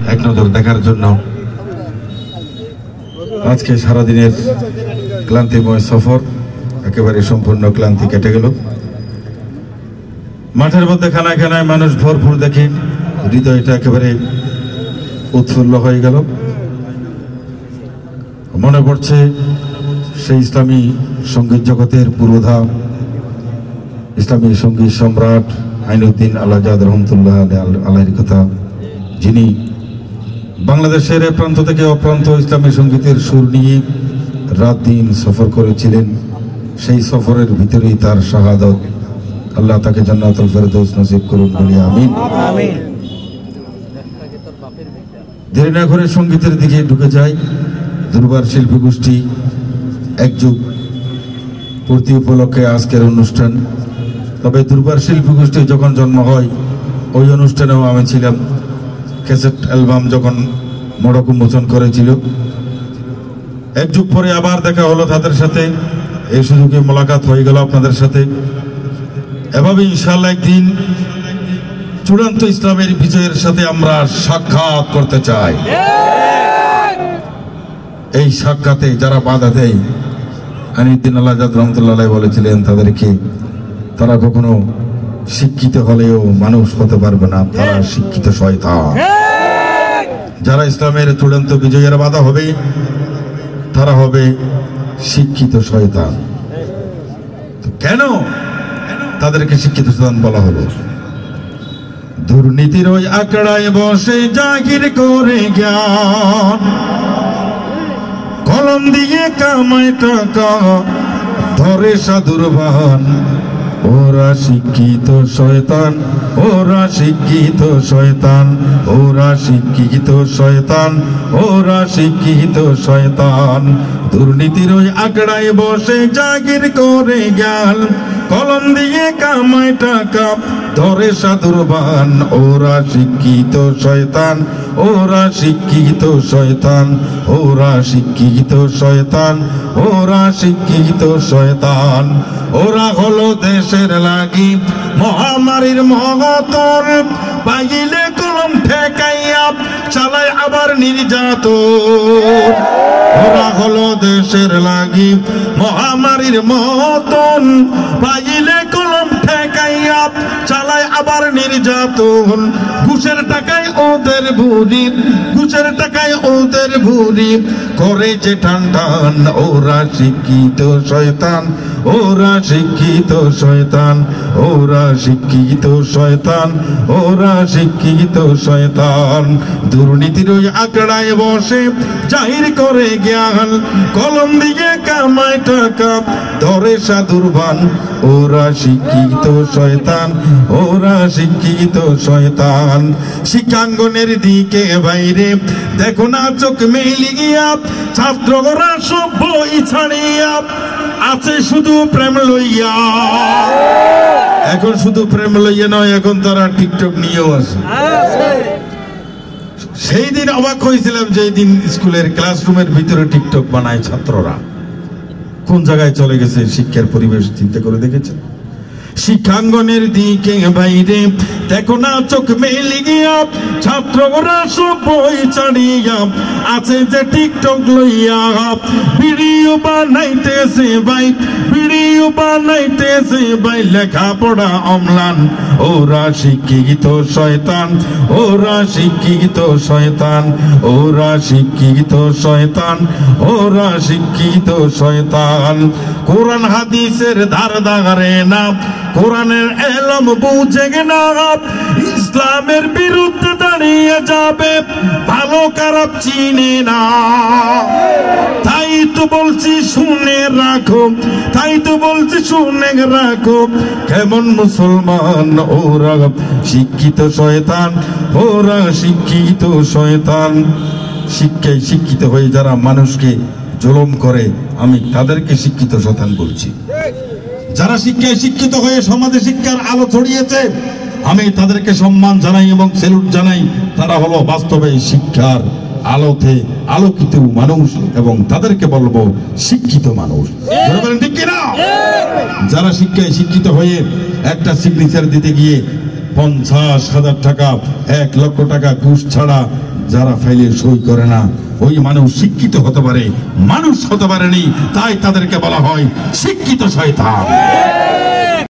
এক নজর দেখার জন্য। আজকে সারাদিনের ক্লান্তিময় সফর একেবারে সম্পূর্ণ ক্লান্তি কেটে গেল। মাঠের মধ্যে খানায় খানায় মানুষ ভরপুর দেখে হৃদয়টা একেবারে উৎফুল্ল হয়ে গেল। মনে পড়ছে সেই ইসলামী সঙ্গীত জগতের পুরোধা, ইসলামী সঙ্গীত সম্রাট আইনুদ্দিন আল-আজাদ রহমতুল্লাহ আলাইহির কথা, যিনি বাংলাদেশের প্রান্ত থেকে অপ্রান্ত ইসলামী সঙ্গীতের সুর নিয়ে রাত দিন সফর করেছিলেন। সেই সফরের ভিতরেই তার শাহাদত। আল্লাহ তাকে জান্নাতুল ফেরদৌস নসিব করুন বলি আমিন। দেরি না করে সঙ্গীতের দিকে ঢুকে যায়। দুর্বার শিল্পী গোষ্ঠী একযুগ পূর্তি উপলক্ষে আজকের অনুষ্ঠান। তবে দুর্বার শিল্পী গোষ্ঠী যখন জন্ম হয় ওই অনুষ্ঠানেও আমি ছিলাম। ক্যাসেট অ্যালবাম যখন মোড়ক উন্মোচন করেছিল, এক যুগ পরে আবার দেখা হলো তাদের সাথে। এই সুযোগে মোলাকাত হয়ে গেল আপনাদের সাথে। এভাবে ইনশাআল্লাহ একদিন চূড়ান্ত ইসলামের বিজয়ের সাথে আমরা সাক্ষাৎ করতে চাই। এই সাক্ষাতে যারা বাধা দেয়, আইনুদ্দিন আল-আজাদ রহমতুল্লাহ আলাইহি বলেছিলেন তারা কখনো শিক্ষিত হলেও মানুষ হতে পারবে না, তারা শিক্ষিত শয়তান। যারা ইসলামের চূড়ান্ত বিজয়ের বাধা হবে তারা হবে শিক্ষিত শয়তান। কেন তাদেরকে শিক্ষিত শয়তান বলা হলো? দুর্নীতির ওই আঁকড়ায় বসে জাগির করে জ্ঞান, কলম দিয়ে কামায় টাকা ধরে সাধুর ভান। ওরা শিক্ষিত শয়তান, ওরা শিক্ষিত শয়তান, ওরা শিক্ষিত শয়তান, ওরা শিক্ষিত শয়তান। দুর্নীতির ওই আঁকড়ায় বসে জাগির করে জ্ঞান, কলম দিয়ে কামায় টাকা ধরে সাধুর ভান। ওরা শিক্ষিত শয়তান, ওরা শিক্ষিত শয়তান, ওরা শিক্ষিত শয়তান, ওরা শিক্ষিত শয়তান। ওরা হলো দেশের লাগি মহামারীর মহতর, পাইলে কলম ঠেকাইয়া চালায় আবার নির্যাতন। ওরা হলো দেশের লাগি মহামারীর মতন, পাইলে কলম ঠেকাইয়া চালায় আবার নির্যাতন। ঘুষের টাকায় ওদের ভুরি, ঘুষের টাকায় ওদের ভুরি করে যে টান টান। ওরা শিক্ষিত শয়তান, ওরা শিক্ষিত শয়তান, ওরা শিক্ষিত শয়তান, ওরা শিক্ষিত শয়তান। দুর্নীতির ওই আঁকড়ায় বসে জাহির করে জ্ঞান, কলম দিয়ে কামায় টাকা ধরে সাধুর ভান। ওরা শিক্ষিত শয়তান, ওরা শিক্ষিত শয়তান। শিক্ষাঙ্গনের দিকে বাইরে দেখো না চোখ মেলিয়া, ছাত্ররা সব বই ছাড়িয়া আছে শুধু প্রেম লইয়া। এখন শুধু প্রেম লইয়া নয়, এখন তারা টিকটক নিয়েও আছে। সেই দিন অবাক হয়েছিলাম যে দিন স্কুলের ক্লাসরুমের ভিতরে টিকটক বানায় ছাত্ররা। কোন জায়গায় চলে গেছে শিক্ষার পরিবেশ চিন্তা করে দেখেছেন? শিক্ষাঙ্গনের দিকে বাইরে দেখো না চোখ মেলিয়া, ছাত্ররা সব বই ছাড়িয়া আছে যে টিকটক লইয়া। ভিডিও বানাইতেছে ভাই, ভিডিও বানাইতেছে ভাই, লেখাপড়া অম্লান। ওরা শিক্ষিত শয়তান, ওরা শিক্ষিত শয়তান, ওরা শিক্ষিত শয়তান, ওরা শিক্ষিত শয়তান। কোরআন হাদিসের ধার ধারে না, কোরআনের এলম বুঝে না, ইসলামের বিরুদ্ধে দাঁড়িয়ে যাবে, ভালো খারাপ চিনে না। তাই তো বলছি শুনে রাখো, তাই তো বলছি শুনে রাখো, কেমন মুসলমান ওরা শিক্ষিত শয়তান, ওরা শিক্ষিত শয়তান। শিক্ষায় শিক্ষিত হয়ে যারা মানুষকে জুলুম করে, আমি তাদেরকে শিক্ষিত শয়তান বলছি। যারা শিক্ষায় শিক্ষিত হয়ে সমাজে শিক্ষার আলো ছড়িয়েছে, আমি তাদেরকে সম্মান জানাই এবং স্যালুট জানাই। তারা হলো বাস্তবে শিক্ষার আলোতে আলোকিত মানুষ এবং তাদেরকে বলবো শিক্ষিত মানুষ। ঠিক কিনা? যারা শিক্ষায় শিক্ষিত হয়ে একটা সিগনেচার দিতে গিয়ে 50,000 টাকা 1 লক্ষ টাকা ঘুষ ছাড়া যারা ফাইলে সই করে না ওই মানুষ শিক্ষিত হতে পারে, মানুষ হতে পারেনি, তাই তাদেরকে বলা হয় শিক্ষিত শয়তান।